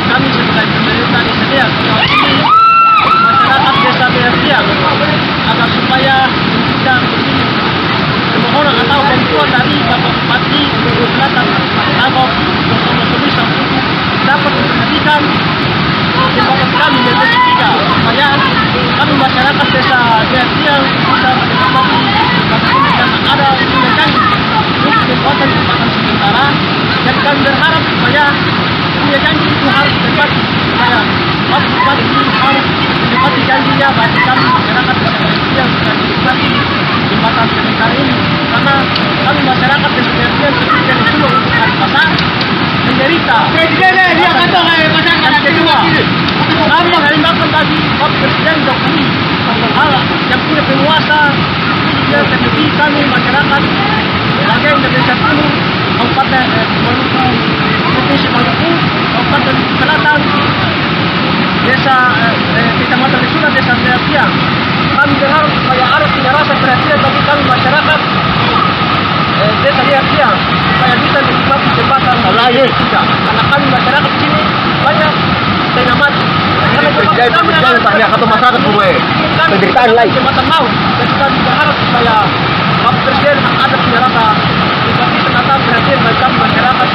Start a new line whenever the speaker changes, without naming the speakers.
Kami sebagai pemerintah di sini masyarakat desa Beasia agar supaya bisa permohonan atau bantuan dari Bapak Bupati Selatan atau Bapak bisa dapat memperhatikan jembatan kami yang ketiga supaya kami masyarakat desa Beasia bisa menikmati jembatan ini karena ada tindakan untuk jembatan sementara dan kami berharap supaya punya janji itu harus ditepati supaya Bapak Bupati harus menepati janjinya bagi kami masyarakat yang sudah menikmati jembatan sementara ini karena kami masyarakat yang ketika disuruh untuk hari pasar menderita. Yang kedua, kami mengharapkan bagi Bapak Presiden Jokowi yang punya penguasa yang terlebih kami masyarakat bagian dari desa Timur Kabupaten Maluku, Provinsi Maluku, Kabupaten Selatan, desa Kecamatan Lisuna, desa Beasia. Kami berharap supaya ada punya rasa perhatian bagi kami masyarakat desa Beasia supaya bisa menikmati jembatan karena kami masyarakat di sini banyak setengah mati.
Satu masyarakat gue penderitaan lain.
Jembatan mau, jadi kami berharap supaya Bapak Presiden ada punya rasa seperti penata perhatian bagi kami masyarakat